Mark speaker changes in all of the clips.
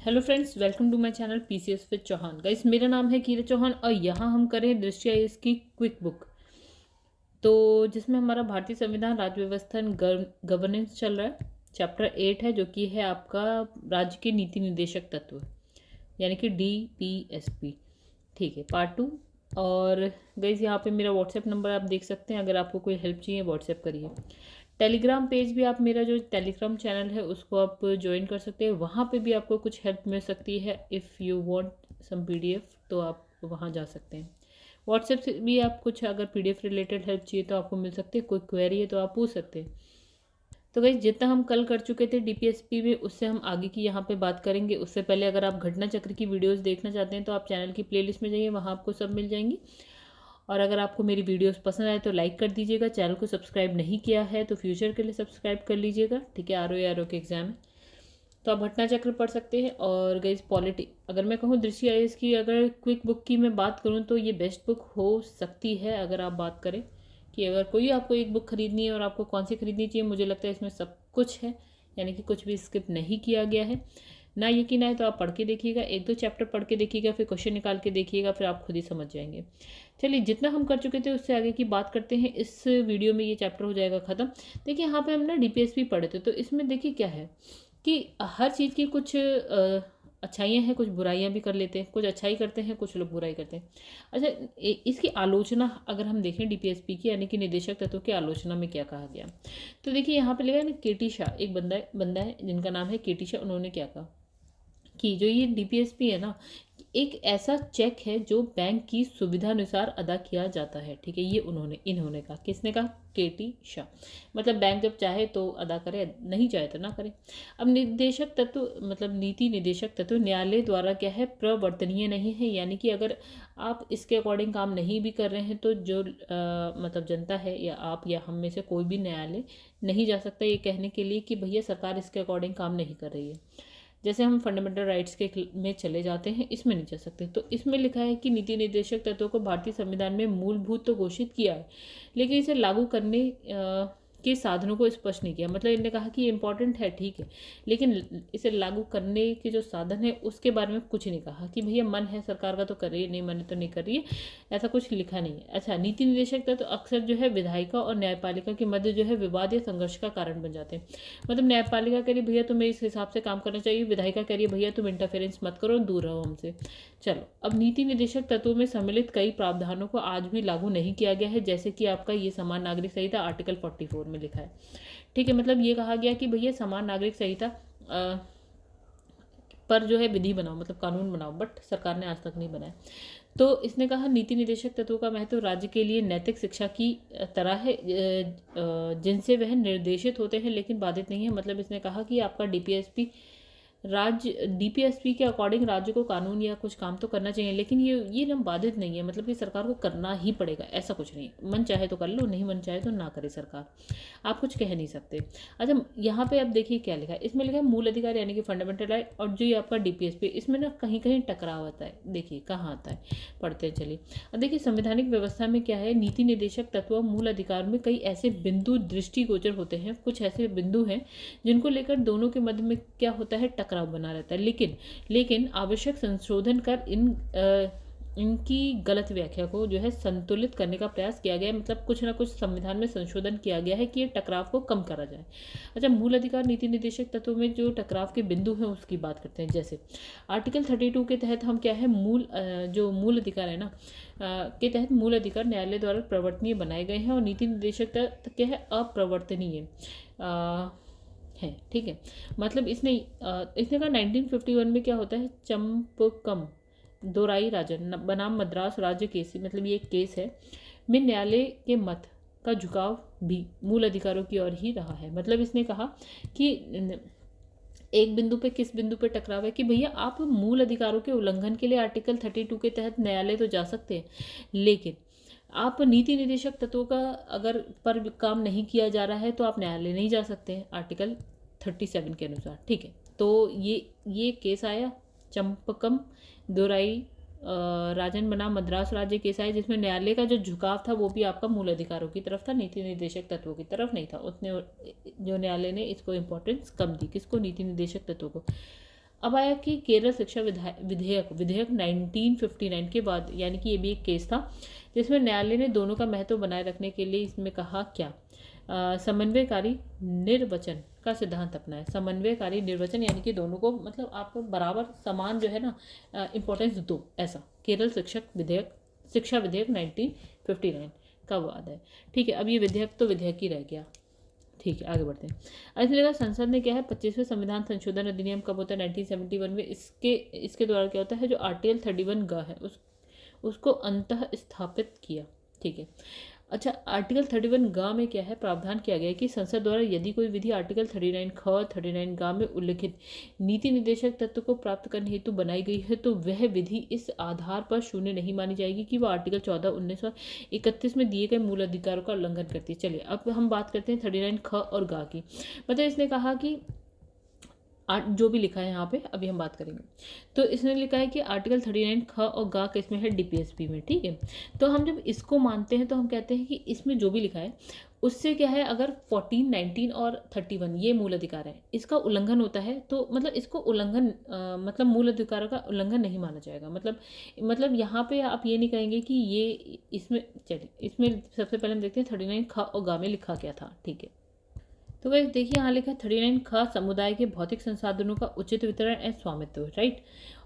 Speaker 1: Hello friends, welcome to my channel PCS with Chauhan. Guys, मेरा नाम है कीरत चौहान और यहाँ हम करें दृष्टि आईएएस की क्विक बुक, तो जिसमें हमारा भारतीय संविधान, राज्य व्यवस्था एंड गवर्नेंस चल रहा है। चैप्टर 8 है, जो कि है आपका राज्य के नीति निर्देशक तत्व, यानी कि DPSP। ठीक है, पार्ट 2। और गाइस, यहाँ पे मेरा व्हाट्सएप नंबर आप देख सकते हैं। अगर आपको कोई हेल्प चाहिए व्हाट्सएप करिए। टेलीग्राम पेज भी आप, मेरा जो टेलीग्राम चैनल है उसको आप ज्वाइन कर सकते हैं। वहाँ पे भी आपको कुछ हेल्प मिल सकती है। If you want some PDF तो आप वहाँ जा सकते हैं। व्हाट्सएप से भी आप कुछ अगर PDF रिलेटेड हेल्प चाहिए तो आपको मिल सकती है। कोई क्वेरी है तो आप पूछ सकते हैं। तो गाइस, जितना हम कल कर चुके थे DPSP में, उससे हम आगे की यहाँ पे बात करेंगे। उससे पहले अगर आप घटना चक्र की वीडियोस देखना चाहते हैं तो आप चैनल की प्लेलिस्ट में जाइए, वहाँ आपको सब मिल जाएंगी। और अगर आपको मेरी वीडियोस पसंद आए तो लाइक कर दीजिएगा। चैनल को सब्सक्राइब नहीं किया है तो फ्यूचर के लिए सब्सक्राइब कर लीजिएगा। ठीक है, RO के एग्जाम है तो आप घटना चक्र पढ़ सकते हैं। और गाइस, पॉलिटी अगर मैं कहूँ दृष्टि आईएएस की अगर क्विक बुक की मैं बात करूँ तो ये बेस्ट बुक हो सकती है। अगर आप बात करें कि अगर कोई आपको एक बुक खरीदनी है और आपको कौन सी खरीदनी चाहिए, मुझे लगता है इसमें सब कुछ है, यानी कि कुछ भी स्किप नहीं किया गया है। ना यकीन आए तो आप पढ़ के देखिएगा, 1-2 चैप्टर पढ़ के देखिएगा, फिर क्वेश्चन निकाल के देखिएगा, फिर आप खुद ही समझ जाएंगे। चलिए, जितना हम कर चुके थे उससे आगे की बात करते हैं। इस वीडियो में ये चैप्टर हो जाएगा ख़त्म। देखिए, यहाँ पे हम ना DPSP पढ़े थे, तो इसमें देखिए क्या है कि हर चीज़ की कुछ अच्छाइयाँ हैं, कुछ बुराइयाँ भी कर लेते हैं। कुछ अच्छाई करते हैं, कुछ लोग बुराई करते हैं। अच्छा, इसकी आलोचना अगर हम देखें DPSP की, यानी कि निदेशक तत्व की आलोचना में क्या कहा गया, तो देखिए यहाँ पे लिखा है ना, KT शाह, एक बंदा है जिनका नाम है KT शाह। उन्होंने क्या कहा कि जो ये DPSP है ना, एक ऐसा चेक है जो बैंक की सुविधा अनुसार अदा किया जाता है। ठीक है, ये इन्होंने कहा। किसने कहा? KT शाह। मतलब बैंक जब चाहे तो अदा करे, नहीं चाहे तो ना करे। अब निदेशक तत्व मतलब नीति निदेशक तत्व न्यायालय द्वारा क्या है, प्रवर्तनीय नहीं है। यानी कि अगर आप इसके अकॉर्डिंग काम नहीं भी कर रहे हैं तो जो मतलब जनता है या आप या हम में से कोई भी न्यायालय नहीं जा सकता ये कहने के लिए कि भैया सरकार इसके अकॉर्डिंग काम नहीं कर रही है। जैसे हम फंडामेंटल राइट्स के में चले जाते हैं, इसमें नहीं जा सकते। तो इसमें लिखा है कि नीति निर्देशक तत्वों को भारतीय संविधान में मूलभूत तो घोषित किया है, लेकिन इसे लागू करने के साधनों को स्पष्ट नहीं किया। मतलब इन्होंने कहा कि ये इंपॉर्टेंट है, ठीक है, लेकिन इसे लागू करने के जो साधन है उसके बारे में कुछ नहीं कहा कि भैया मन है सरकार का तो कर रही है, नहीं मन है तो नहीं कर रही है, ऐसा कुछ लिखा नहीं है। अच्छा, नीति निर्देशक तत्व अक्सर जो है विधायिका और न्यायपालिका के मध्य जो है विवाद या संघर्ष का कारण बन जाते हैं। मतलब न्यायपालिका कह रही भैया तुम्हें इस हिसाब से काम करना चाहिए, विधायिका कह रही है भैया तुम इंटरफेरेंस मत करो, दूर रहो हमसे। चलो, अब नीति निर्देशक तत्वों में सम्मिलित कई प्रावधानों को आज भी लागू नहीं किया गया है, जैसे कि आपका ये समान नागरिक संहिता आर्टिकल 44 में लिखा है। ठीक है, मतलब ये कहा गया कि भैया समान नागरिक संहिता पर जो है विधि बनाओ, मतलब कानून बनाओ, बट सरकार ने आज तक नहीं बनाया। तो इसने कहा नीति निर्देशक तत्वों का महत्व राज्य के लिए नैतिक शिक्षा की तरह है, जिनसे वह निर्देशित होते हैं लेकिन बाधित नहीं है। मतलब इसने कहा कि आपका DPSP के अकॉर्डिंग राज्य को कानून या कुछ काम तो करना चाहिए, लेकिन ये ना बाधित नहीं है। मतलब कि सरकार को करना ही पड़ेगा, ऐसा कुछ नहीं है। मन चाहे तो कर लो, नहीं मन चाहे तो ना करे सरकार, आप कुछ कह नहीं सकते। अच्छा, यहाँ पे आप देखिए क्या लिखा है। इसमें लिखा है मूल अधिकार यानी कि फंडामेंटल राइट, और जो ये आपका DPSP, इसमें ना कहीं कहीं टकराव आता है। देखिए कहाँ आता है, पढ़ते चलिए। अब देखिए, संवैधानिक व्यवस्था में क्या है, नीति निर्देशक तत्व और मूल अधिकार में कई ऐसे बिंदु दृष्टिगोचर होते हैं। कुछ ऐसे बिंदु हैं जिनको लेकर दोनों के मध्य में क्या होता है, टकराव बना रहता है। लेकिन आवश्यक संशोधन कर इनकी गलत व्याख्या को जो है संतुलित करने का प्रयास किया गया है। मतलब कुछ ना कुछ संविधान में संशोधन किया गया है कि ये टकराव को कम करा जाए। अच्छा, मूल अधिकार नीति निर्देशक तत्वों में जो टकराव के बिंदु हैं उसकी बात करते हैं। जैसे आर्टिकल 32 के तहत हम क्या है, जो मूल अधिकार है ना के तहत मूल अधिकार न्यायालय द्वारा प्रवर्तनीय बनाए गए हैं, और नीति निर्देशक तत्व क्या है, अप्रवर्तनीय है। ठीक है, मतलब इसने कहा 1951 में क्या होता है, चंपकम दोराई राजन बनाम मद्रास राज्य केस, मतलब ये एक केस है, में न्यायालय के मत का झुकाव भी मूल अधिकारों की ओर ही रहा है। मतलब इसने कहा कि एक बिंदु पे, किस बिंदु पे टकराव है कि भैया आप मूल अधिकारों के उल्लंघन के लिए आर्टिकल 32 के तहत न्यायालय तो जा सकते हैं, लेकिन आप नीति निर्देशक तत्वों का अगर पर काम नहीं किया जा रहा है तो आप न्यायालय नहीं जा सकते हैं आर्टिकल 37 के अनुसार। ठीक है, तो ये केस आया चंपकम दोराई राजन बनाम मद्रास राज्य केस आया, जिसमें न्यायालय का जो झुकाव था वो भी आपका मूल अधिकारों की तरफ था, नीति निर्देशक तत्वों की तरफ नहीं था। उसने जो न्यायालय ने इसको इम्पोर्टेंस कम दी, किसको, नीति निर्देशक तत्वों को। अब आया कि केरल शिक्षा विधेयक विधेयक 1959 के बाद, यानी कि ये भी एक केस था जिसमें न्यायालय ने दोनों का महत्व बनाए रखने के लिए इसमें कहा क्या, समन्वयकारी निर्वचन का सिद्धांत अपनाया। समन्वयकारी निर्वचन यानी कि दोनों को मतलब आप बराबर समान जो है ना इम्पोर्टेंस दो, ऐसा केरल शिक्षा विधेयक 1959 का वाद है। ठीक है, अब ये विधेयक तो विधेयक ही रह गया। ठीक है, आगे बढ़ते हैं। अब इसमें लगा संसद ने क्या है 25वें संविधान संशोधन अधिनियम कब होता है 1971 में। इसके द्वारा क्या होता है, जो आर्टिकल 31 ग है उसको अंतः स्थापित किया। ठीक है, अच्छा, आर्टिकल 31 ग में क्या है, प्रावधान किया गया है कि संसद द्वारा यदि कोई विधि आर्टिकल 39 ख 39 ग में उल्लिखित नीति निर्देशक तत्व को प्राप्त करने हेतु बनाई गई है तो वह विधि इस आधार पर शून्य नहीं मानी जाएगी कि वह आर्टिकल 14/1931 में दिए गए मूल अधिकारों का उल्लंघन करती है। चलिए अब हम बात करते हैं 39 ख और ग की। मतलब इसने कहा कि जो भी लिखा है यहाँ पे अभी हम बात करेंगे। तो इसने लिखा है कि आर्टिकल 39 ख और गा किसमें है, डीपीएसपी में। ठीक है, तो हम जब इसको मानते हैं तो हम कहते हैं कि इसमें जो भी लिखा है उससे क्या है, अगर 14, 19 और 31 ये मूल अधिकार है, इसका उल्लंघन होता है तो मतलब इसको उल्लंघन मतलब मूल अधिकारों का उल्लंघन नहीं माना जाएगा। मतलब यहाँ पे आप ये नहीं कहेंगे कि ये इसमें। चलिए इसमें सबसे पहले हम देखते हैं 39 ख और गा में लिखा क्या था। ठीक है, तो वह देखिए यहाँ लिखा है 39 ख समुदाय के भौतिक संसाधनों का उचित वितरण एवं स्वामित्व, राइट।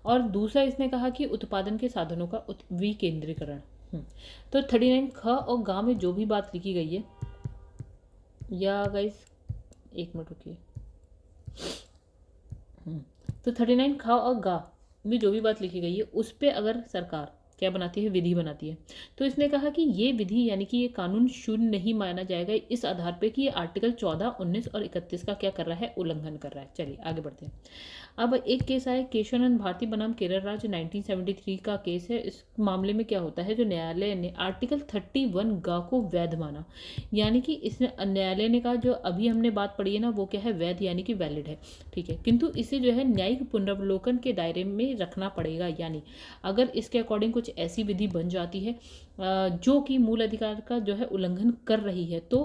Speaker 1: और दूसरा इसने कहा कि उत्पादन के साधनों का विकेंद्रीकरण। तो 39 ख और गा में जो भी बात लिखी गई है, या गाइस एक मिनट रुकिए। तो 39 ख और गा में जो भी बात लिखी गई है उस पर अगर सरकार क्या बनाती है, विधि बनाती है, तो इसने कहा कि ये विधि यानी कि ये कानून शून्य नहीं माना जाएगा इस आधार पे कि ये आर्टिकल 14, 19 और 31 का क्या कर रहा है, उल्लंघन कर रहा है। चलिए आगे बढ़ते हैं। अब एक केस आया केशवानंद भारती बनाम केरल राज्य 1973 का केस है। इस मामले में क्या होता है, जो न्यायालय ने आर्टिकल 31 गा को वैध माना, यानी कि इसने न्यायालय ने कहा जो अभी हमने बात पढ़ी है ना वो क्या है, वैध यानी कि वैलिड है। ठीक है, किंतु इसे जो है न्यायिक पुनर्वलोकन के दायरे में रखना पड़ेगा, यानी अगर इसके अकॉर्डिंग कुछ ऐसी विधि बन जाती है जो कि मूल अधिकार का जो है उल्लंघन कर रही है तो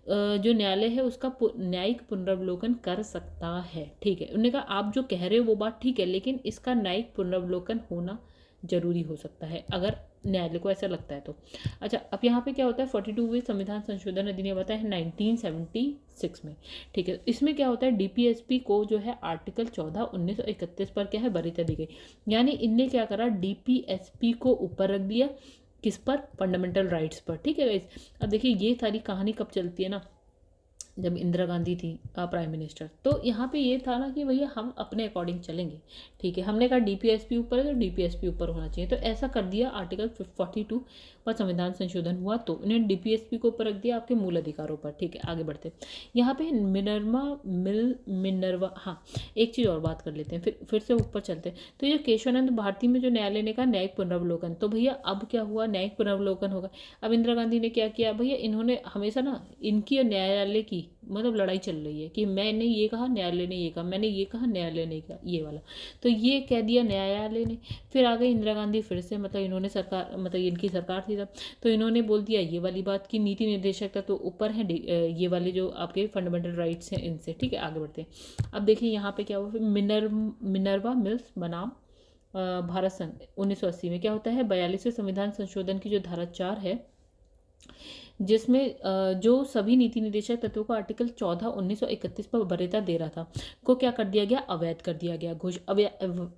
Speaker 1: जो न्यायालय है उसका न्यायिक पुनर्वलोकन कर सकता है। ठीक है, उन्होंने कहा आप जो कह रहे हो वो बात ठीक है, लेकिन इसका न्यायिक पुनर्वलोकन होना जरूरी हो सकता है अगर न्यायालय को ऐसा लगता है तो। अच्छा, अब यहाँ पे क्या होता है 42वें संविधान संशोधन अधिनियम आता है 1976 में। ठीक है, इसमें क्या होता है डीपीएसपी को जो है आर्टिकल 14, 19 और 31 पर क्या है वरीयता दी गई, यानी इनने क्या करा डीपीएसपी को ऊपर रख दिया, किस पर, फंडामेंटल राइट्स पर। ठीक है गाइस, अब देखिए ये सारी कहानी कब चलती है ना, जब इंदिरा गांधी थी प्राइम मिनिस्टर, तो यहाँ पे ये था ना कि भैया हम अपने अकॉर्डिंग चलेंगे। ठीक है, हमने कहा डीपीएसपी ऊपर है तो डीपीएसपी ऊपर होना चाहिए, तो ऐसा कर दिया। आर्टिकल 42 पर संविधान संशोधन हुआ तो उन्हें डीपीएसपी को ऊपर रख दिया आपके मूल अधिकारों पर। ठीक है, आगे बढ़ते यहाँ पे मिनर्वा हाँ एक चीज़ और बात कर लेते हैं, फिर से ऊपर चलते हैं। तो ये केशवानंद भारती में जो न्यायालय ने कहा न्यायिक पुनर्वलोकन, तो भैया अब क्या हुआ, न्यायिक पुनर्वलोकन होगा। अब इंदिरा गांधी ने क्या किया भैया, इन्होंने हमेशा ना इनकी और न्यायालय की मतलब लड़ाई चल रही है कि मैंने ये कहा न्यायालय ने ये कहा, मैंने ये कहा न्यायालय ने कहा, ये वाला। तो ये कह दिया न्यायालय ने, फिर आ गई इंदिरा गांधी फिर से, मतलब इन्होंने सरकार मतलब इनकी सरकार थी तब, तो इन्होंने बोल दिया ये वाली बात की नीति निर्देशक तो ऊपर है ये वाले जो आपके फंडामेंटल राइट्स हैं इनसे। ठीक है, आगे बढ़ते हैं। अब देखिए यहाँ पे क्या हुआ, मिनर्वा मिल्स बनाम भारत संघ 1980 में क्या होता है 42वें संविधान संशोधन की जो धारा 4 है जिसमें जो सभी नीति निर्देशक तत्वों को आर्टिकल 14, 19 और 31 पर वरीयता दे रहा था को क्या कर दिया गया, अवैध कर दिया गया,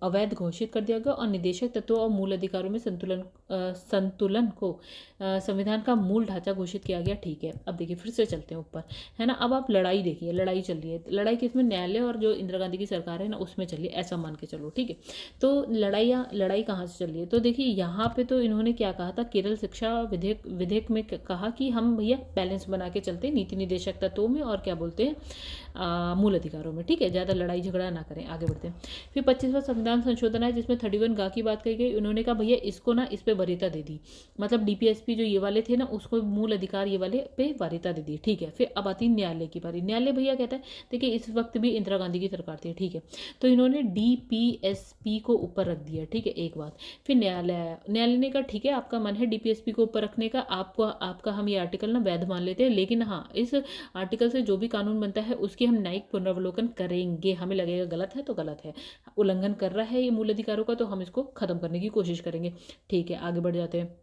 Speaker 1: अवैध घोषित कर दिया गया और निर्देशक तत्वों और मूल अधिकारों में संतुलन को संविधान का मूल ढांचा घोषित किया गया। ठीक है, अब देखिए फिर से चलते हैं ऊपर, है ना। अब आप लड़ाई देखिए, लड़ाई चल रही है, लड़ाई किसमें, न्यायालय और जो इंदिरा गांधी की सरकार है ना उसमें चल रही है, ऐसा मान के चलो। ठीक है, तो लड़ाई कहाँ से चल रही है, तो देखिए यहाँ पे तो इन्होंने क्या कहा था, केरल शिक्षा विधेयक में कहा कि हम भैया बैलेंस बना के चलते हैं नीति निर्देशक तत्वों में और क्या बोलते हैं मूल अधिकारों में। ठीक है, ज़्यादा लड़ाई झगड़ा ना करें, आगे बढ़ते हैं। फिर 25वां संविधान संशोधन है जिसमें 31 गा की बात कही गई, उन्होंने कहा भैया इसको ना इस पे वरीयता दे दी, मतलब डीपीएसपी जो ये वाले थे ना उसको मूल अधिकार ये वाले पे वरीयता दे दी। ठीक है, फिर अब आती न्यायालय की बारी। न्यायालय भैया कहता है देखिए इस वक्त भी इंदिरा गांधी की सरकार थी, ठीक है, तो इन्होंने डीपीएसपी को ऊपर रख दिया। ठीक है, एक बात। फिर न्यायालय आया, न्यायालय ने कहा ठीक है आपका मन है डीपीएसपी को ऊपर रखने का, आपका हम ये आर्टिकल ना वैध मान लेते हैं, लेकिन हाँ इस आर्टिकल से जो भी कानून बनता है उसकी हम न्यायिक पुनरावलोकन करेंगे। हमें लगेगा गलत है तो गलत है, उल्लंघन कर रहा है ये मूल अधिकारों का, तो हम इसको खत्म करने की कोशिश करेंगे। ठीक है, आगे बढ़ जाते हैं।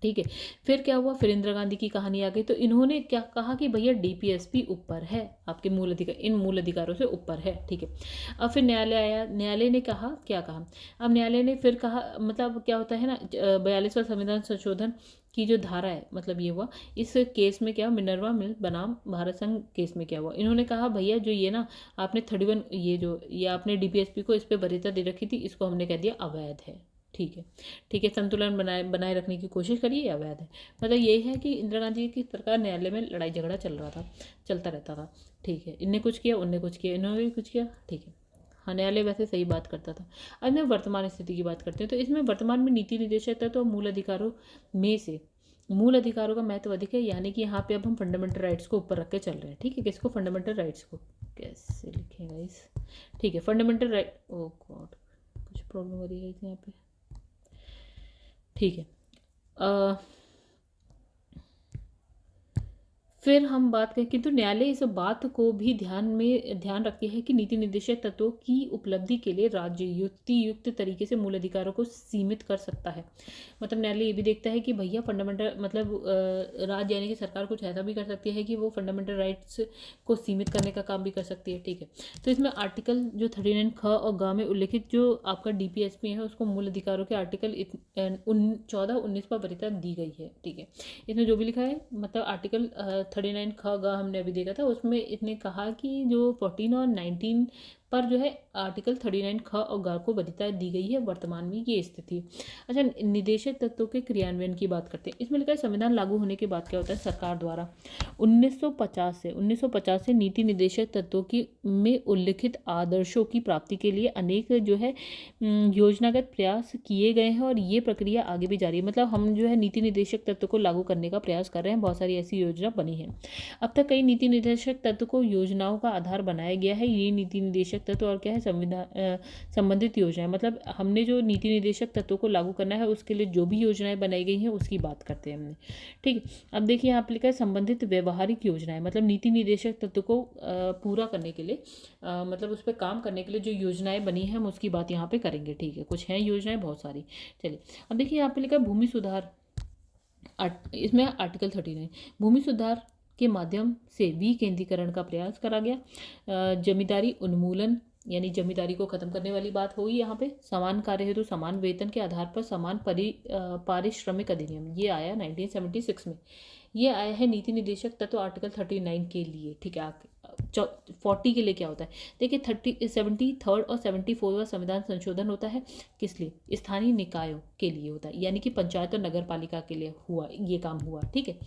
Speaker 1: ठीक है, फिर क्या हुआ, फिर इंदिरा गांधी की कहानी आ गई। तो इन्होंने क्या कहा कि भैया डीपीएसपी ऊपर है, आपके मूल अधिकार, इन मूल अधिकारों से ऊपर है। ठीक है, अब फिर न्यायालय आया, न्यायालय ने कहा, क्या कहा, अब न्यायालय ने फिर कहा, मतलब क्या होता है ना, 42वां संविधान संशोधन की जो धारा है, मतलब ये हुआ इस केस में क्या, मिनर्वा मिल बनाम भारत संघ केस में क्या हुआ, इन्होंने कहा भैया जो ये ना आपने 31 ये आपने डीपीएसपी को इस पर वरीयता दे रखी थी, इसको हमने कह दिया अवैध है। ठीक है, ठीक है, संतुलन बनाए रखने की कोशिश करिए, अवैध है। मतलब यही है कि इंदिरा गांधी की सरकार, न्यायालय में लड़ाई झगड़ा चलता रहता था। ठीक है, इनने कुछ किया, उनने कुछ किया, इन्होंने भी कुछ किया। ठीक है, हाँ न्यायालय वैसे सही बात करता था। अब मैं वर्तमान स्थिति की बात करते हैं, तो इसमें वर्तमान में नीति निर्देशक तत्व तो मूल अधिकारों में से मूल अधिकारों का महत्व अधिक है, यानी कि यहाँ पे अब हम फंडामेंटल राइट्स को ऊपर रख के चल रहे हैं। ठीक है, किसको, फंडामेंटल राइट्स को, कैसे लिखेगा इस, ठीक है, फंडामेंटल राइट, ओ गॉड कुछ प्रॉब्लम हो रही है यहाँ पे। ठीक है, फिर हम बात करें, किंतु न्यायालय इस बात को भी ध्यान रखती है कि नीति निर्देशक तत्वों की उपलब्धि के लिए राज्य युक्ति तरीके से मूल अधिकारों को सीमित कर सकता है। मतलब न्यायालय ये भी देखता है कि भैया फंडामेंटल, मतलब राज्य यानी कि सरकार कुछ ऐसा भी कर सकती है कि वो फंडामेंटल राइट्स को सीमित करने का काम भी कर सकती है। ठीक है, तो इसमें आर्टिकल जो 39 ख और ग में उल्लिखित जो आपका डीपीएसपी है उसको मूल अधिकारों के आर्टिकल 14-19 पर वरीयता दी गई है। ठीक है, इसमें जो भी लिखा है, मतलब आर्टिकल 39 ख ग हमने अभी देखा था, उसमें इसने कहा कि जो 14 और 19 पर जो है आर्टिकल 39 ख और ग को वरीयता दी गई है। वर्तमान में ये स्थिति। अच्छा, निदेशक तत्वों के क्रियान्वयन की बात करते हैं। इसमें लिखा है संविधान लागू होने के बाद क्या होता है, सरकार द्वारा 1950 से नीति निर्देशक तत्वों की में उल्लिखित आदर्शों की प्राप्ति के लिए अनेक जो है योजनागत प्रयास किए गए हैं, और ये प्रक्रिया आगे भी जारी है। मतलब हम जो है नीति निर्देशक तत्व को लागू करने का प्रयास कर रहे हैं, बहुत सारी ऐसी योजना बनी है। अब तक कई नीति निर्देशक तत्व को योजनाओं का आधार बनाया गया है। ये नीति निर्देशक तत्व और क्या है, संविधान संबंधित योजनाएं, मतलब हमने जो नीति निर्देशक तत्वों को लागू करना है उसके लिए जो भी योजनाएं बनाई गई हैं उसकी बात करते हैं हमने। ठीक, अब देखिए यहाँ पे लिखा है संबंधित व्यवहारिक योजनाएं, मतलब नीति निर्देशक तत्व को पूरा करने के लिए, मतलब उस पर काम करने के लिए जो योजनाएं बनी हैं हम उसकी बात यहाँ पे करेंगे। ठीक है, कुछ हैं योजनाएं बहुत सारी। चलिए, अब देखिए यहाँ पे लिखा है भूमि सुधार, इसमें आर्टिकल 39 भूमि सुधार के माध्यम से विकेंद्रीकरण का प्रयास करा गया। जमींदारी उन्मूलन, यानी जमींदारी को खत्म करने वाली बात होगी यहाँ पे। समान कार्य हेतु समान वेतन के आधार पर समान पारिश्रमिक अधिनियम, ये आया 1976 में। ये आया है नीति निर्देशक तत्व आर्टिकल 39 के लिए। ठीक है, 40 के लिए क्या होता है, देखिए 73rd और 74वां संविधान संशोधन होता है, किस लिए, स्थानीय निकायों के लिए होता है, यानी कि पंचायत और नगर पालिका के लिए हुआ ये काम हुआ। ठीक है,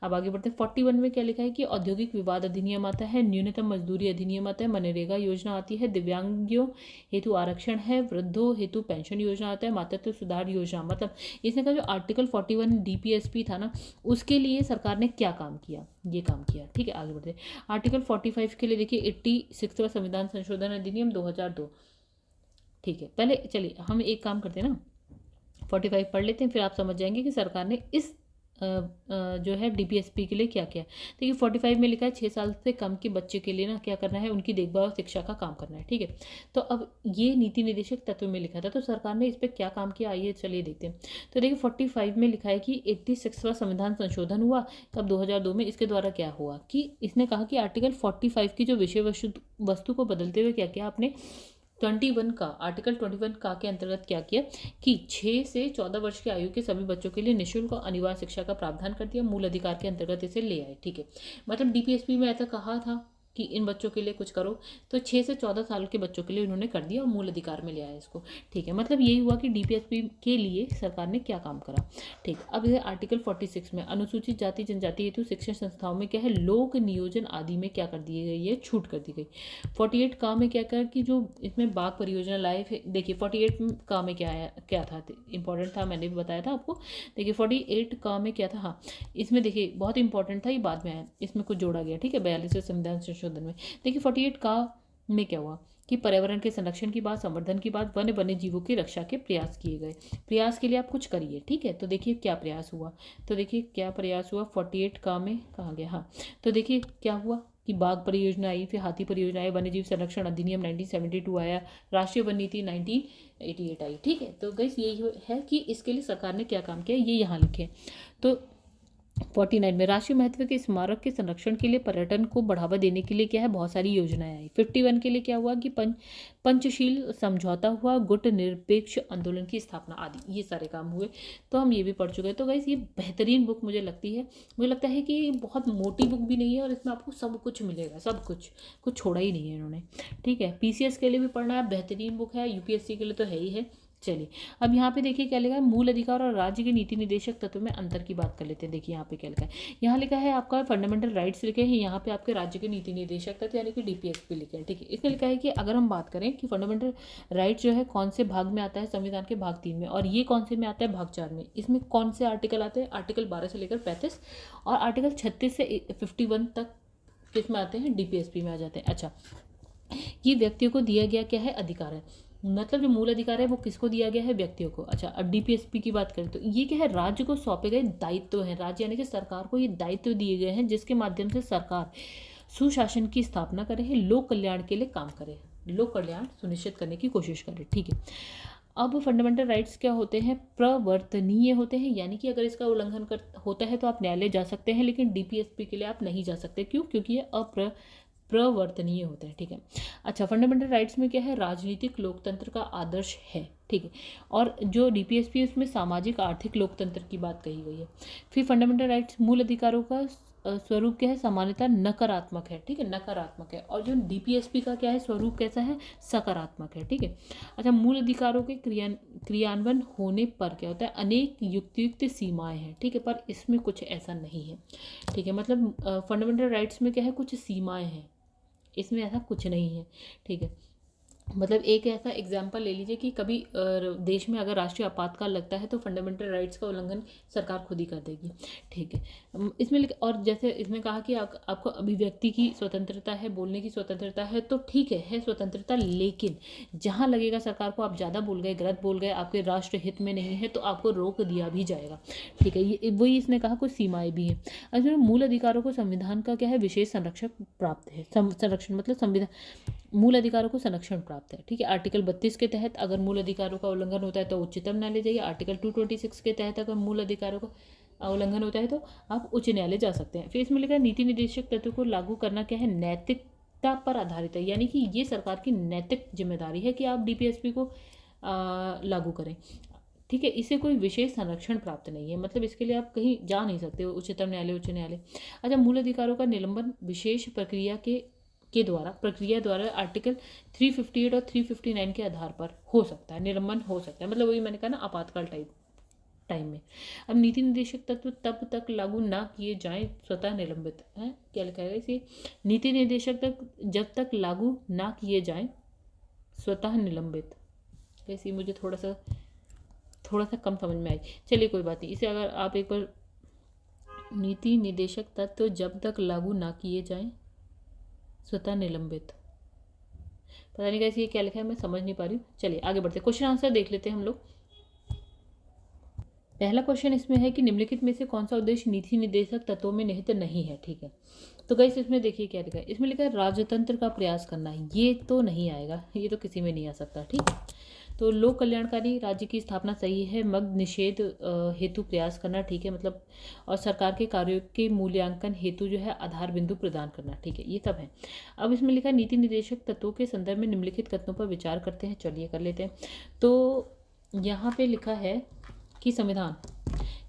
Speaker 1: अब आगे बढ़ते हैं। 41 में क्या लिखा है कि औद्योगिक विवाद अधिनियम आता है, न्यूनतम मजदूरी अधिनियम आता है, मनरेगा योजना आती है, दिव्यांगों हेतु आरक्षण है, वृद्धों हेतु पेंशन योजना आता है, मातृत्व सुधार योजना। मतलब इसने कहा जो आर्टिकल 41 डीपीएसपी था ना, उसके लिए सरकार ने क्या काम किया, ये काम किया। ठीक है, आगे बढ़ते हैं। आर्टिकल 45 के लिए देखिए 86वां संविधान संशोधन अधिनियम 2002। ठीक है, पहले चलिए हम एक काम करते हैं ना, 45 पढ़ लेते हैं, फिर आप समझ जाएंगे कि सरकार ने इस जो है डीपीएसपी के लिए क्या किया। देखिए 45 में लिखा है 6 साल से कम के बच्चे के लिए ना क्या करना है, उनकी देखभाल और शिक्षा का काम करना है। ठीक है, तो अब ये नीति निर्देशक तत्व में लिखा था, तो सरकार ने इस पर क्या काम किया, आइए चलिए देखते हैं। तो देखिए 45 में लिखा है कि 86वां संविधान संशोधन हुआ तब 2002 में। इसके द्वारा क्या हुआ कि इसने कहा कि आर्टिकल 45 की जो विषय वस्तु को बदलते हुए क्या किया आपने, 21 का, आर्टिकल 21 का के अंतर्गत क्या किया कि 6 से 14 वर्ष की आयु के सभी बच्चों के लिए निःशुल्क और अनिवार्य शिक्षा का प्रावधान कर दिया, मूल अधिकार के अंतर्गत इसे ले आए। ठीक है, मतलब डीपीएसपी में ऐसा कहा था कि इन बच्चों के लिए कुछ करो, तो 6 से 14 साल के बच्चों के लिए उन्होंने कर दिया और मूल अधिकार में ले आया इसको। ठीक है, मतलब यही हुआ कि डीपीएसपी के लिए सरकार ने क्या काम करा। ठीक, अब ये आर्टिकल 46 में अनुसूचित जाति जनजाति हेतु शिक्षण संस्थाओं में क्या है, लोक नियोजन आदि में क्या कर दी गई है, छूट कर दी गई। 48 का में क्या कर कि जो इसमें बाग परियोजना लाए थे, देखिए 48 का में क्या था, इंपॉर्टेंट था, मैंने भी बताया था आपको। देखिए 48 का में क्या था, हाँ इसमें देखिए बहुत इंपॉर्टेंट था, ये बाद में आया, इसमें कुछ जोड़ा गया। ठीक है, 42वें संविधान संशोधन में। देखिए 48 का में क्या हुआ कि पर्यावरण के संरक्षण की बात, संवर्धन की बात, वन्य जीवों की रक्षा के प्रयास किए गए। प्रयास के लिए आप कुछ करिए, ठीक है। तो देखिए क्या प्रयास हुआ, तो देखिए क्या प्रयास हुआ, 48 का में कहाँ गया, हाँ। तो देखिए क्या हुआ कि बाघ परियोजना आई, फिर हाथी परियोजना आई, वन्यजीव संरक्षण अधिनियम 1972 आया, राष्ट्रीय वन नीति 1988 आई, ठीक है। तो गाइस यही है कि इसके लिए सरकार ने क्या काम किया, ये यहाँ लिखे। तो 49 में राष्ट्रीय महत्व के स्मारक के संरक्षण के लिए, पर्यटन को बढ़ावा देने के लिए क्या है, बहुत सारी योजनाएं आई। 51 के लिए क्या हुआ कि पंचशील समझौता हुआ, गुट निरपेक्ष आंदोलन की स्थापना आदि, ये सारे काम हुए। तो हम ये भी पढ़ चुके हैं। तो गाइस ये बेहतरीन बुक मुझे लगती है, मुझे लगता है कि बहुत मोटी बुक भी नहीं है और इसमें आपको सब कुछ मिलेगा, सब कुछ छोड़ा ही नहीं है इन्होंने, ठीक है। पीसीएस के लिए भी पढ़ना है, बेहतरीन बुक है, यूपीएससी के लिए तो है ही है। चलिए अब यहाँ पे देखिए क्या लिखा है, मूल अधिकार और राज्य के नीति निर्देशक तत्व में अंतर की बात कर लेते हैं। देखिए यहाँ पे क्या लिखा है, यहाँ लिखा है आपका फंडामेंटल राइट्स लिखे हैं, यहाँ पे आपके राज्य के नीति निर्देशक तत्व यानी कि डीपीएसपी लिखे हैं, ठीक है। इसमें लिखा है कि अगर हम बात करें कि फंडामेंटल राइट जो है कौन से भाग में आता है, संविधान के भाग 3 में, और ये कौन से में आता है, भाग 4 में। इसमें कौन से आर्टिकल आते हैं, आर्टिकल 12 से लेकर 35 और आर्टिकल 36 से 51 तक किस में आते हैं, डीपीएसपी में आ जाते हैं। अच्छा, ये व्यक्तियों को दिया गया क्या है, अधिकार है, मतलब जो मूल अधिकार है वो किसको दिया गया है, व्यक्तियों को। अच्छा, अब डीपीएसपी की बात करें तो ये क्या है, राज्य को सौंपे गए दायित्व है, राज्य यानी कि सरकार को ये दायित्व दिए गए हैं जिसके माध्यम से सरकार सुशासन की स्थापना करे है, लोक कल्याण के लिए काम करे, लोक कल्याण सुनिश्चित करने की कोशिश करे, ठीक है। अब फंडामेंटल राइट्स क्या होते हैं, प्रवर्तनीय होते हैं, यानी कि अगर इसका उल्लंघन होता है तो आप न्यायालय जा सकते हैं, लेकिन डीपीएसपी के लिए आप नहीं जा सकते। क्यों? क्योंकि ये प्रवर्तनीय होते हैं, ठीक है। अच्छा, फंडामेंटल राइट्स में क्या है, राजनीतिक लोकतंत्र का आदर्श है, ठीक है। और जो डीपीएसपी है उसमें सामाजिक आर्थिक लोकतंत्र की बात कही गई है। फिर फंडामेंटल राइट्स मूल अधिकारों का स्वरूप क्या है, सामान्यतः नकारात्मक है, ठीक है, नकारात्मक है। और जो डीपीएसपी का क्या है, स्वरूप कैसा है, सकारात्मक है, ठीक है। अच्छा, मूल अधिकारों के क्रियान्वयन होने पर क्या होता है, अनेक युक्त सीमाएं हैं, ठीक है, पर इसमें कुछ ऐसा नहीं है, ठीक है। मतलब फंडामेंटल राइट्स में क्या है, कुछ सीमाएं हैं, इसमें ऐसा कुछ नहीं है, ठीक है। मतलब एक ऐसा एग्जाम्पल ले लीजिए कि कभी देश में अगर राष्ट्रीय आपातकाल लगता है तो फंडामेंटल राइट्स का उल्लंघन सरकार खुद ही कर देगी, ठीक है। इसमें और जैसे इसमें कहा कि आपको अभिव्यक्ति की स्वतंत्रता है, बोलने की स्वतंत्रता है, तो ठीक है स्वतंत्रता, लेकिन जहाँ लगेगा सरकार को आप ज़्यादा बोल गए, गलत बोल गए, आपके राष्ट्र हित में नहीं है, तो आपको रोक दिया भी जाएगा, ठीक है। ये वही इसने कहा कुछ सीमाएँ भी हैं। इसमें मूल अधिकारों को संविधान का क्या है, विशेष संरक्षण प्राप्त है, संरक्षण मतलब संविधान मूल अधिकारों को संरक्षण प्राप्त है, ठीक है। आर्टिकल 32 के तहत अगर मूल अधिकारों का उल्लंघन होता है तो उच्चतम न्यायालय जाइए। आर्टिकल 226 के तहत अगर मूल अधिकारों का उल्लंघन होता है तो आप उच्च न्यायालय जा सकते हैं। फिर इसमें लिखा है नीति निर्देशक तत्व को लागू करना क्या है, नैतिकता पर आधारित है, यानी कि ये सरकार की नैतिक जिम्मेदारी है कि आप डीपीएसपी को लागू करें, ठीक है। इसे कोई विशेष संरक्षण प्राप्त नहीं है, मतलब इसके लिए आप कहीं जा नहीं सकते हो, उच्चतम न्यायालय, उच्च न्यायालय। अच्छा, मूल अधिकारों का निलंबन विशेष प्रक्रिया द्वारा आर्टिकल 358 और 359 के आधार पर हो सकता है, निलंबन हो सकता है, मतलब वही मैंने कहा ना, आपातकाल टाइम में। अब नीति निर्देशक तत्व तब तक लागू ना किए जाएं स्वतः निलंबित है, क्या लिखा है इसे, नीति निर्देशक तक जब तक लागू ना किए जाएं स्वतः निलंबित। कैसी मुझे थोड़ा सा कम समझ में आई, चलिए कोई बात नहीं। इसे अगर आप एक बार, नीति निर्देशक तत्व जब तक लागू ना किए जाएं स्वतः निलंबित, पता नहीं कैसे ये क्या लिखा है, मैं समझ नहीं पा रही हूँ। चलिए आगे बढ़ते, क्वेश्चन आंसर देख लेते हैं हम लोग। पहला क्वेश्चन इसमें है कि निम्नलिखित में से कौन सा उद्देश्य नीति निर्देशक तत्वों में निहित नहीं है, ठीक है। तो गाइस इसमें देखिए क्या लिखा है, इसमें लिखा है राजतंत्र का प्रयास करना, ये तो नहीं आएगा, ये तो किसी में नहीं आ सकता, ठीक है। तो लोक कल्याणकारी राज्य की स्थापना सही है, मद्य निषेध हेतु प्रयास करना, ठीक है, मतलब और सरकार के कार्यों के मूल्यांकन हेतु जो है आधार बिंदु प्रदान करना, ठीक है, ये सब है। अब इसमें लिखा है नीति निर्देशक तत्वों के संदर्भ में निम्नलिखित कथनों पर विचार करते हैं, चलिए कर लेते हैं। तो यहाँ पे लिखा है कि संविधान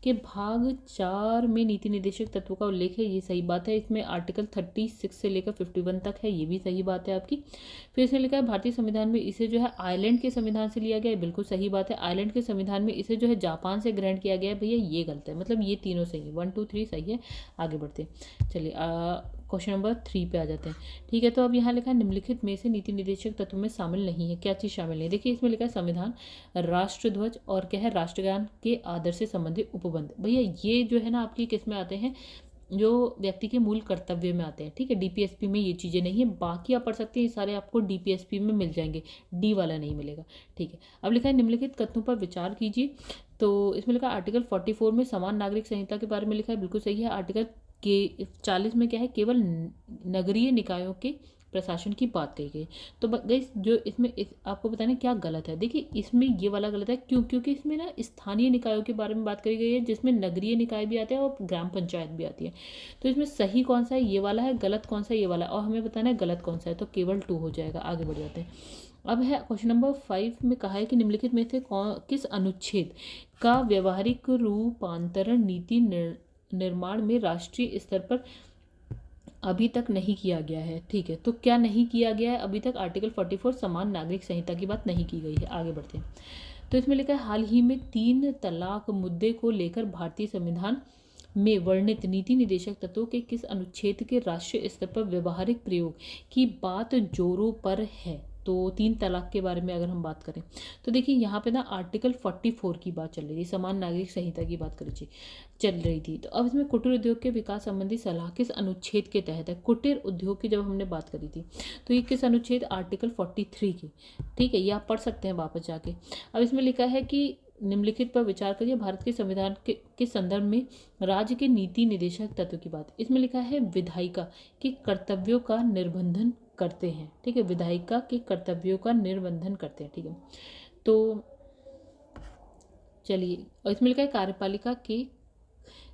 Speaker 1: के भाग 4 में नीति निर्देशक तत्वों का उल्लेख है, ये सही बात है। इसमें आर्टिकल 36 से लेकर 51 तक है, ये भी सही बात है आपकी। फिर इसमें लिखा है भारतीय संविधान में इसे जो है आयरलैंड के संविधान से लिया गया है, बिल्कुल सही बात है। आयरलैंड के संविधान में इसे जो है जापान से ग्रहण किया गया है, भैया ये गलत है, मतलब ये तीनों सही है, 1 2 3 सही है। आगे बढ़ते चलिए, क्वेश्चन नंबर 3 पे आ जाते हैं, ठीक है। तो अब यहाँ लिखा है निम्नलिखित में से नीति निर्देशक तत्व में शामिल नहीं है, क्या चीज़ शामिल नहीं है, देखिए इसमें लिखा है संविधान, राष्ट्रध्वज और क्या है, राष्ट्रगान के आदर से संबंधित उपबंध। भैया ये जो है ना आपकी किस में आते हैं, जो व्यक्ति के मूल कर्तव्य में आते हैं। ठीक है, डीपीएसपी में ये चीज़ें नहीं है, बाकी आप पढ़ सकते हैं, ये सारे आपको डीपीएसपी में मिल जाएंगे, डी वाला नहीं मिलेगा। ठीक है, अब लिखा है निम्नलिखित कथनों पर विचार कीजिए। तो इसमें लिखा आर्टिकल 44 में समान नागरिक संहिता के बारे में लिखा है, बिल्कुल सही है। आर्टिकल के 40 में क्या है, केवल नगरीय निकायों के प्रशासन की बात कही गई। तो गाइस जो इसमें आपको बताना क्या गलत है, देखिए इसमें ये वाला गलत है, क्योंकि इसमें ना स्थानीय निकायों के बारे में बात करी गई है, जिसमें नगरीय निकाय भी आते हैं और ग्राम पंचायत भी आती है। तो इसमें सही कौन सा है, ये वाला है, गलत कौन सा है, ये वाला है, और हमें बताना है गलत कौन सा है। तो केवल 2 हो जाएगा। आगे बढ़ जाते हैं। अब है क्वेश्चन नंबर 5 में कहा है कि निम्नलिखित में से किस अनुच्छेद का व्यवहारिक रूपांतरण नीति निर्माण में राष्ट्रीय स्तर पर अभी तक नहीं किया गया है। ठीक है, तो क्या नहीं किया गया है अभी तक, आर्टिकल 44 समान नागरिक संहिता की बात नहीं की गई है। आगे बढ़ते हैं। तो इसमें लिखा है हाल ही में 3 तलाक मुद्दे को लेकर भारतीय संविधान में वर्णित नीति निदेशक तत्वों के किस अनुच्छेद के राष्ट्रीय स्तर पर व्यवहारिक प्रयोग की बात जोरों पर है। तो 3 तलाक के बारे में अगर हम बात करें तो देखिए यहाँ पे ना आर्टिकल 44 की बात चल रही थी, समान नागरिक संहिता की बात करी चल रही थी। तो अब इसमें कुटीर उद्योग के विकास संबंधी सलाह किस अनुच्छेद के तहत है। कुटीर उद्योग की जब हमने बात करी थी तो ये किस अनुच्छेद, आर्टिकल 43 की। ठीक है, ये आप पढ़ सकते हैं वापस जाके। अब इसमें लिखा है कि निम्नलिखित पर विचार करिए, भारत के संविधान के संदर्भ में राज्य के नीति निदेशक तत्व की बात। इसमें लिखा है विधायिका के कर्तव्यों का निर्बंधन करते हैं। ठीक है, विधायिका के कर्तव्यों का निर्बंधन करते हैं। ठीक है, तो चलिए, और इसमें लिखा है कार्यपालिका के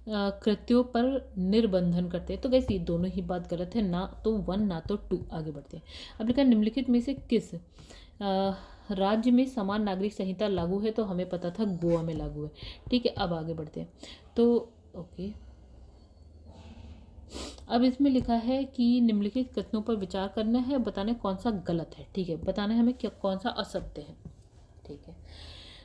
Speaker 1: कृत्यों पर निर्बंधन करते हैं। तो गैस ये दोनों ही बात गलत है, ना तो 1 ना तो 2। आगे बढ़ते हैं। अब लिखा है निम्नलिखित में से किस राज्य में समान नागरिक संहिता लागू है। तो हमें पता था गोवा में लागू है। ठीक है, अब आगे बढ़ते हैं। तो ओके, अब इसमें लिखा है कि निम्नलिखित कथनों पर विचार करना है, बताना है कौन सा गलत है। ठीक है, बताना है हमें क्या कौन सा असत्य है। ठीक है,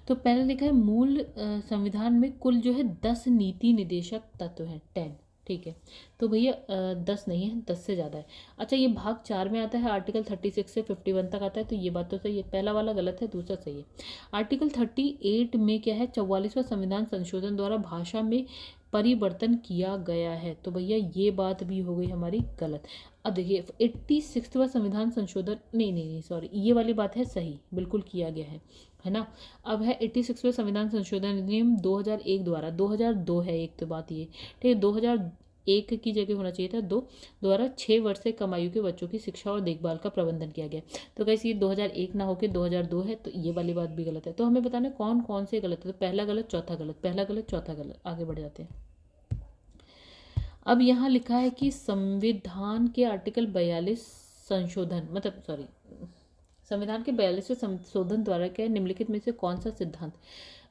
Speaker 1: तो पहले लिखा है मूल संविधान में कुल जो है 10 नीति निदेशक तत्व हैं, 10। ठीक है, तो भैया 10 नहीं है, 10 से ज़्यादा है। अच्छा, ये भाग 4 में आता है, आर्टिकल 36 से 51 तक आता है। तो ये बात तो सही है, पहला वाला गलत है, दूसरा सही है। आर्टिकल 38 में क्या है, 44वां संविधान संशोधन द्वारा भाषा में परिवर्तन किया गया है। तो भैया ये बात भी हो गई हमारी गलत। अब देखिए 86वां संविधान संशोधन, नहीं सॉरी, ये वाली बात है सही, बिल्कुल किया गया है ना। अब है 86वें संविधान संशोधन अधिनियम 2001 द्वारा, 2002 है एक तो बात ये। ठीक है, 2001 की जगह होना चाहिए था 2 द्वारा 6 वर्ष से कम आयु के बच्चों की शिक्षा और देखभाल का प्रबंधन किया गया। तो कैसे ये 2001 ना होकर 2002 है, तो ये वाली बात भी गलत है। तो हमें बताना है कौन कौन से गलत है। तो पहला गलत, चौथा गलत, पहला गलत, चौथा गलत। आगे बढ़ जाते हैं। अब यहाँ लिखा है कि संविधान के आर्टिकल 42 संशोधन, मतलब सॉरी, संविधान के 42वें संशोधन द्वारा क्या है, निम्नलिखित में से कौन सा सिद्धांत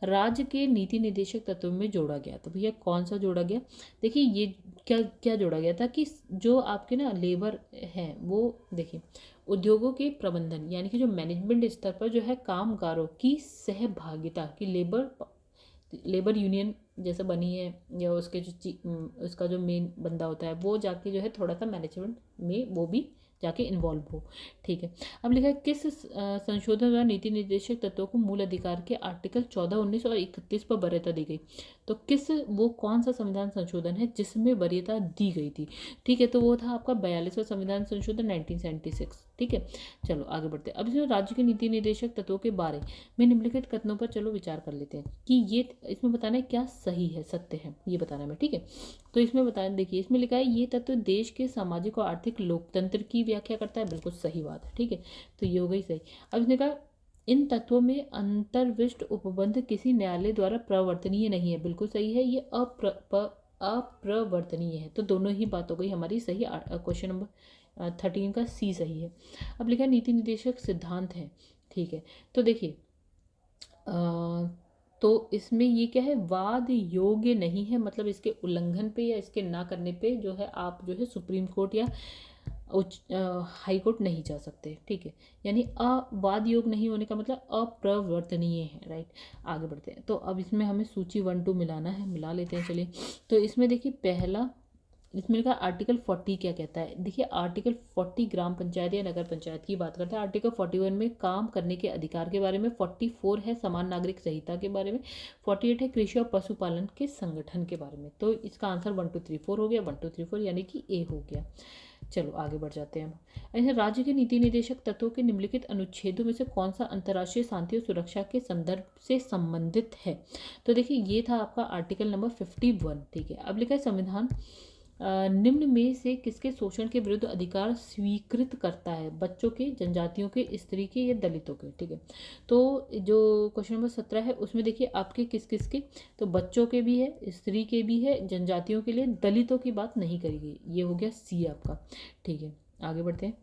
Speaker 1: राज्य के नीति निदेशक तत्व में जोड़ा गया। तो भैया कौन सा जोड़ा गया, देखिए ये क्या क्या जोड़ा गया था कि जो आपके ना लेबर हैं वो देखिए उद्योगों के प्रबंधन यानी कि जो मैनेजमेंट स्तर पर जो है कामगारों की सहभागिता की लेबर यूनियन जैसे बनी है, या उसके जो उसका जो मेन बंदा होता है वो जाके जो है थोड़ा सा मैनेजमेंट में वो भी जाके इन्वॉल्व हो। ठीक है, अब लिखा है किस संशोधन द्वारा नीति निर्देशक तत्वों को मूल अधिकार के आर्टिकल 14, 19 और 31 पर वरीयता दी गई। तो वो कौन सा संविधान संशोधन है जिसमें वरीयता दी गई थी। ठीक है, तो वो था आपका 42वां संविधान संशोधन 1976। ठीक है, चलो आगे बढ़ते हैं। अब इसमें राज्य के नीति निर्देशक तत्वों के बारे में निम्नलिखित कथनों पर चलो विचार कर लेते हैं कि ये इसमें बताना है क्या सही है, सत्य है, ये बताना है। ठीक है, तो इसमें बताया, देखिए इसमें लिखा है ये तत्व देश के सामाजिक और आर्थिक लोकतंत्र की व्याख्या करता है। बिल्कुल सही बात है। ठीक है, तो ये हो गई सही। अब इसने कहा इन तत्वों में अंतर्विष्ट उपबंध किसी न्यायालय द्वारा प्रवर्तनीय नहीं है। बिल्कुल सही है, ये अप्रवर्तनीय है। तो दोनों ही बात हो गई हमारी सही। क्वेश्चन नंबर 13 का सी सही है। अब लिखा है नीति निर्देशक सिद्धांत है। ठीक है, तो देखिए तो इसमें ये क्या है, वाद योग्य नहीं है, मतलब इसके उल्लंघन पे या इसके ना करने पे जो है आप जो है सुप्रीम कोर्ट या हाई कोर्ट नहीं जा सकते। ठीक है, यानी अवाद योग्य नहीं होने का मतलब अप्रवर्तनीय है। राइट, आगे बढ़ते हैं। तो अब इसमें हमें सूची 1 2 मिलाना है, मिला लेते हैं। चलिए, तो इसमें देखिए पहला इसमें लिखा आर्टिकल 40 क्या कहता है। देखिए आर्टिकल 40 ग्राम पंचायत या नगर पंचायत की बात करता है। आर्टिकल 41 में काम करने के अधिकार के बारे में, 44 है समान नागरिक संहिता के बारे में, 48 है कृषि और पशुपालन के संगठन के बारे में। तो इसका आंसर 1 2 3 4 हो गया, 1 2 3 4 यानी कि ए हो गया। चलो आगे बढ़ जाते हैं हम। ऐसे राज्य के नीति निर्देशक तत्वों के निम्नलिखित अनुच्छेदों में से कौन सा अंतर्राष्ट्रीय शांति और सुरक्षा के संदर्भ से संबंधित है। तो देखिए ये था आपका आर्टिकल नंबर 51। ठीक है, अब लिखा है संविधान निम्न में से किसके शोषण के विरुद्ध अधिकार स्वीकृत करता है। बच्चों के, जनजातियों के, स्त्री के या दलितों के। ठीक है, तो जो क्वेश्चन नंबर 17 है उसमें देखिए आपके किस किस के, तो बच्चों के भी है, स्त्री के भी है, जनजातियों के लिए, दलितों की बात नहीं करी गई। ये हो गया सी आपका। ठीक है, आगे बढ़ते हैं।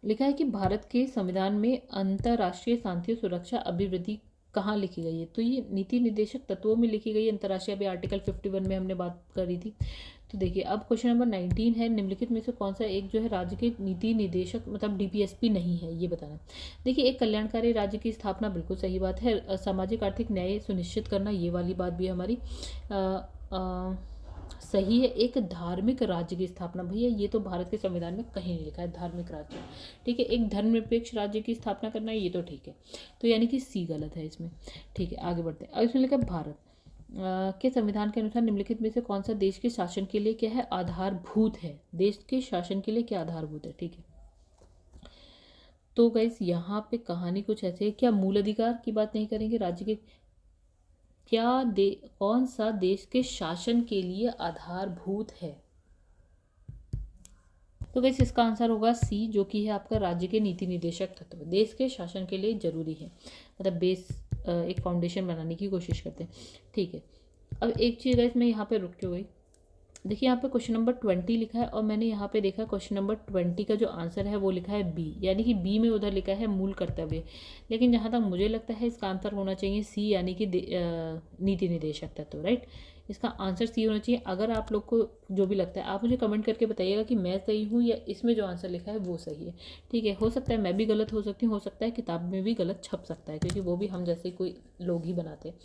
Speaker 1: लिखा है कि भारत के संविधान में अंतर्राष्ट्रीय शांति और सुरक्षा अभिवृद्धि कहाँ लिखी गई है। तो ये नीति निर्देशक तत्वों में लिखी गई है अंतर्राष्ट्रीय। अभी आर्टिकल 51 में हमने बात करी थी। तो देखिए अब क्वेश्चन नंबर 19 है, निम्नलिखित में से कौन सा एक जो है राज्य के नीति निर्देशक मतलब डीपीएसपी नहीं है, ये बताना। देखिए एक कल्याणकारी राज्य की स्थापना, बिल्कुल सही बात है। सामाजिक आर्थिक न्याय सुनिश्चित करना, ये वाली बात भी हमारी सही है। एक धार्मिक राज्य की स्थापना, भैया ये तो भारत के संविधान में कहीं नहीं लिखा है धार्मिक राज्य। ठीक है, एक धर्मनिरपेक्ष राज्य की स्थापना करना, ये तो ठीक है। तो यानी कि सी गलत है इसमें। ठीक है, आगे बढ़ते हैं। अब इसमें लिखा है भारत के संविधान के अनुसार निम्नलिखित में से कौन सा देश के शासन के लिए क्या है, आधारभूत है। देश के शासन के लिए क्या आधारभूत है। ठीक है, तो गाइस यहाँ पे कहानी कुछ ऐसे है। क्या मूल अधिकार की बात नहीं करेंगे राज्य के, क्या कौन सा देश के शासन के लिए आधारभूत है। तो गाइस इसका आंसर होगा सी, जो कि है आपका राज्य के नीति निर्देशक तत्व देश के शासन के लिए जरूरी है। मतलब बेस एक फाउंडेशन बनाने की कोशिश करते हैं। ठीक है, अब एक चीज़ गाइस मैं यहाँ पे रुक के हुई। देखिए यहाँ पे क्वेश्चन नंबर 20 लिखा है और मैंने यहाँ पे देखा क्वेश्चन नंबर 20 का जो आंसर है वो लिखा है बी, यानी कि बी में उधर लिखा है मूल कर्तव्य। लेकिन जहाँ तक मुझे लगता है इसका आंसर होना चाहिए सी, यानी कि नीति निर्देशक तत्व। राइट, इसका आंसर सी होना चाहिए। अगर आप लोग को जो भी लगता है आप मुझे कमेंट करके बताइएगा कि मैं सही हूँ या इसमें जो आंसर लिखा है वो सही है। ठीक है, हो सकता है मैं भी गलत हो सकती हूँ, हो सकता है किताब में भी गलत छप सकता है, क्योंकि वो भी हम जैसे कोई लोग ही बनाते हैं।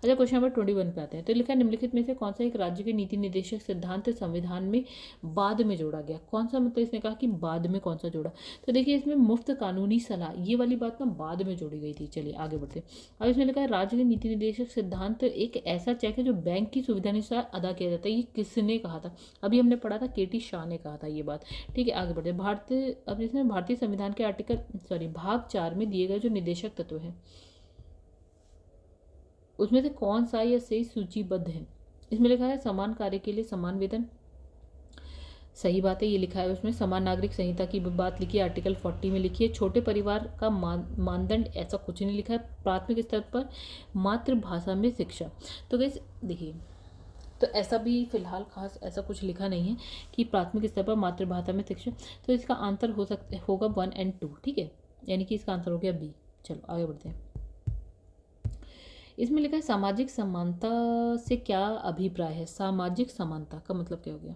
Speaker 1: अच्छा, क्वेश्चन नंबर 21 पे आते हैं। तो लिखा है निम्नलिखित में से कौन सा एक राज्य के नीति निर्देशक सिद्धांत संविधान में बाद में जोड़ा गया। कौन सा, मतलब इसने कहा कि बाद में कौन सा जोड़ा। तो देखिए इसमें मुफ्त कानूनी सलाह, ये वाली बात ना बाद में जोड़ी गई थी। चलिए आगे बढ़ते हैं। अब इसमें लिखा है राज्य के नीति निर्देशक सिद्धांत एक ऐसा चेक है जो बैंक की सुविधानुसार अदा किया जाता है। ये किसने कहा था, अभी हमने पढ़ा था केटी शाह ने कहा था ये बात। ठीक है, आगे बढ़ते हैं। भारतीय, अब इसमें भारतीय संविधान के भाग 4 में दिए गए जो निर्देशक तत्व है उसमें से कौन सा या सही सूचीबद्ध है। इसमें लिखा है समान कार्य के लिए समान वेतन, सही बात है, ये लिखा है उसमें। समान नागरिक संहिता की बात लिखी है, आर्टिकल 40 में लिखी है। छोटे परिवार का मानदंड, ऐसा कुछ नहीं लिखा है। प्राथमिक स्तर पर मातृभाषा में शिक्षा। तो गाइस देखिए, तो ऐसा भी फिलहाल खास ऐसा कुछ लिखा नहीं है कि प्राथमिक स्तर पर मातृभाषा में शिक्षा। तो इसका आंसर होगा 1 और 2। ठीक है, यानी कि इसका आंसर हो गया बी। चलो आगे बढ़ते हैं। इसमें लिखा है सामाजिक समानता से क्या अभिप्राय है। सामाजिक समानता का मतलब क्या हो गया,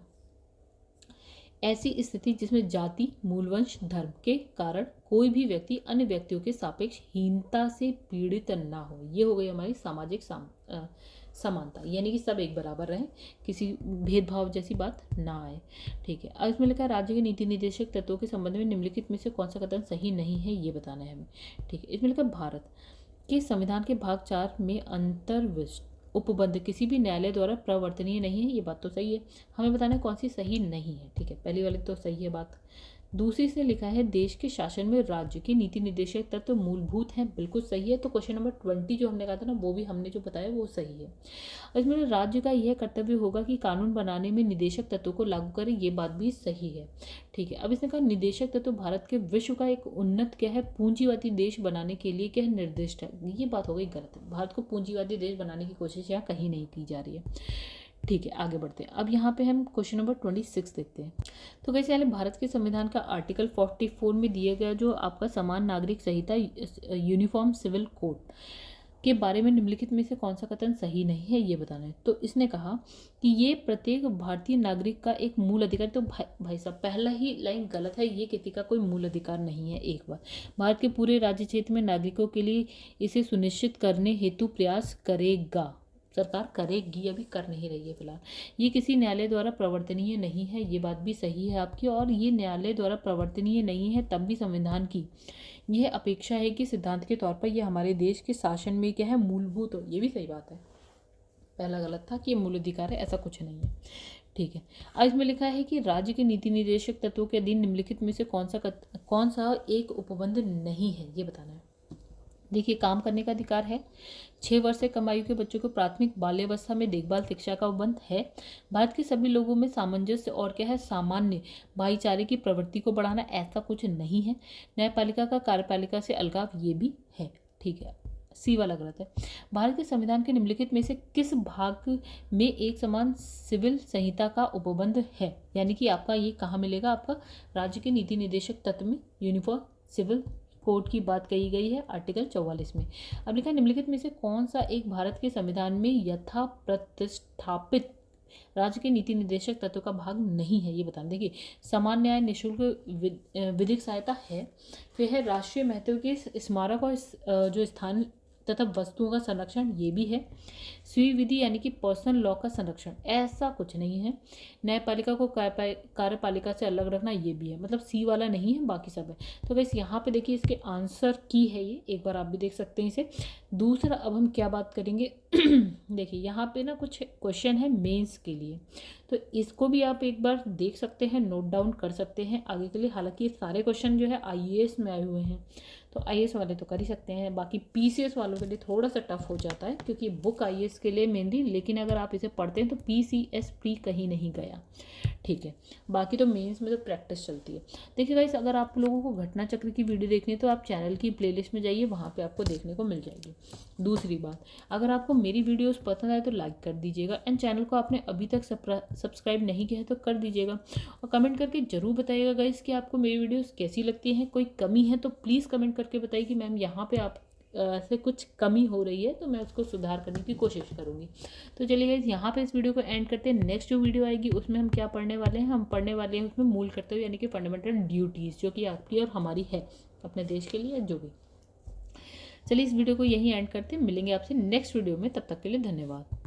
Speaker 1: ऐसी स्थिति जिसमें जाति, मूलवंश, धर्म के कारण कोई भी व्यक्ति अन्य व्यक्तियों के सापेक्ष हीनता से पीड़ित ना हो। ये हो गई हमारी सामाजिक समानता, यानी कि सब एक बराबर रहें, किसी भेदभाव जैसी बात ना आए। ठीक है, अब इसमें लिखा है राज्य के नीति निर्देशक तत्वों के संबंध में निम्नलिखित में से कौन सा कथन सही नहीं है, ये बताना है हमें। ठीक है, इसमें लिखा है भारत के संविधान के भाग 4 में अंतर्विष्ट उपबंध किसी भी न्यायालय द्वारा प्रवर्तनीय नहीं है। ये बात तो सही है, हमें बताना है कौन सी सही नहीं है। ठीक है, पहली वाली तो सही है बात। दूसरी से लिखा है देश के शासन में राज्य के नीति निर्देशक तत्व मूलभूत हैं, बिल्कुल सही है। तो क्वेश्चन नंबर 20 जो हमने कहा था ना, वो भी हमने जो बताया वो सही है। इसमें राज्य का यह कर्तव्य होगा कि कानून बनाने में निदेशक तत्वों को लागू करे, ये बात भी सही है। ठीक है, अब इसने कहा निदेशक तत्व भारत के विश्व का एक उन्नत क्या है, पूंजीवादी देश बनाने के लिए क्या है, निर्दिष्ट है। ये बात हो गई गलत। भारत को पूंजीवादी देश बनाने की कोशिश यहाँ कहीं नहीं की जा रही है। ठीक है, आगे बढ़ते हैं। अब यहाँ पे हम क्वेश्चन नंबर 26 देखते हैं। तो कैसे यानी भारत के संविधान का आर्टिकल 44 में दिया गया जो आपका समान नागरिक संहिता यूनिफॉर्म सिविल कोड के बारे में निम्नलिखित में से कौन सा कथन सही नहीं है, ये बताना है। तो इसने कहा कि ये प्रत्येक भारतीय नागरिक का एक मूल अधिकार। तो भाई साहब पहला ही लाइन गलत है, ये किसी का कोई मूल अधिकार नहीं है। एक बार भारत के पूरे राज्य क्षेत्र में नागरिकों के लिए इसे सुनिश्चित करने हेतु प्रयास करेगा, सरकार करेगी, अभी कर नहीं रही है फिलहाल। ये किसी न्यायालय द्वारा प्रवर्तनीय नहीं है, ये बात भी सही है आपकी, और ये न्यायालय द्वारा प्रवर्तनीय नहीं है तब भी संविधान की यह अपेक्षा है कि सिद्धांत के तौर पर यह हमारे देश के शासन में क्या है, मूलभूत हो। ये भी सही बात है, पहला गलत था कि ये मूल अधिकार है, ऐसा कुछ नहीं है। ठीक है, अब इसमें लिखा है कि राज्य के नीति निर्देशक तत्वों के अधीन निम्नलिखित में से कौन सा एक उपबंध नहीं है, ये बताना है। देखिए, काम करने का अधिकार है। 6 वर्ष से कम आयु के बच्चों को प्राथमिक बाल्यावस्था में देखभाल शिक्षा का उपबंध है। भारत के सभी लोगों में सामंजस्य और क्या है, सामान्य भाईचारे की प्रवृत्ति को बढ़ाना, ऐसा कुछ नहीं है। न्यायपालिका का कार्यपालिका से अलगाव, ये भी है। ठीक है, सी वाला गलत है। भारत के संविधान के निम्नलिखित में से किस भाग में एक समान सिविल संहिता का उपबंध है, यानी कि आपका ये कहाँ मिलेगा, आपका राज्य के नीति निर्देशक तत्व में यूनिफॉर्म सिविल कोड की बात कही गई है, आर्टिकल 44 में। अब लिखा है निम्नलिखित में से कौन सा एक भारत के संविधान में यथा प्रतिष्ठापित राज्य के नीति निर्देशक तत्व का भाग नहीं है, ये बताना। देखिए, समान न्याय, निःशुल्क विधिक सहायता है, फिर है राष्ट्रीय महत्व के स्मारक और जो स्थान तथा वस्तुओं का संरक्षण, ये भी है। स्वीय विधि यानी कि पर्सनल लॉ का संरक्षण, ऐसा कुछ नहीं है। न्यायपालिका को कार्यपालिका से अलग रखना, ये भी है। मतलब सी वाला नहीं है, बाकी सब है। तो बस यहाँ पे देखिए इसके आंसर की है, ये एक बार आप भी देख सकते हैं इसे। दूसरा अब हम क्या बात करेंगे देखिए यहाँ पे ना कुछ क्वेश्चन है मेंस के लिए, तो इसको भी आप एक बार देख सकते हैं, नोट डाउन कर सकते हैं आगे के लिए। हालांकि ये सारे क्वेश्चन जो है आईएएस में आए हुए हैं, तो आईएएस वाले तो कर ही सकते हैं, बाकी पीसीएस वालों के लिए थोड़ा सा टफ हो जाता है, क्योंकि बुक आईएएस के लिए मेनली, लेकिन अगर आप इसे पढ़ते हैं तो पीसीएस प्री कहीं नहीं गया। ठीक है, बाकी तो मेंस में तो प्रैक्टिस चलती है। देखिए गाइस, अगर आप लोगों को घटना चक्र की वीडियो देखनी है तो आप चैनल की प्लेलिस्ट में जाइए, वहाँ पे आपको देखने को मिल जाएगी। दूसरी बात, अगर आपको मेरी वीडियोस पसंद आए तो लाइक कर दीजिएगा, एंड चैनल को आपने अभी तक सब्सक्राइब नहीं किया है तो कर दीजिएगा, और कमेंट करके जरूर बताइएगा गाइस कि आपको मेरी वीडियोस कैसी लगती हैं। कोई कमी है तो प्लीज़ कमेंट करके बताइए कि मैम यहाँ पे आप से कुछ कमी हो रही है, तो मैं उसको सुधार करने की कोशिश करूँगी। तो चलिए गाइस, यहाँ पे इस वीडियो को एंड करते हैं। नेक्स्ट जो वीडियो आएगी उसमें हम क्या पढ़ने वाले हैं, हम पढ़ने वाले हैं उसमें मूल कर्तव्य यानी कि फंडामेंटल ड्यूटीज़, जो कि आपकी और हमारी है अपने देश के लिए, जो भी। चलिए इस वीडियो को यहीं एंड करते हैं, मिलेंगे आपसे नेक्स्ट वीडियो में, तब तक के लिए धन्यवाद।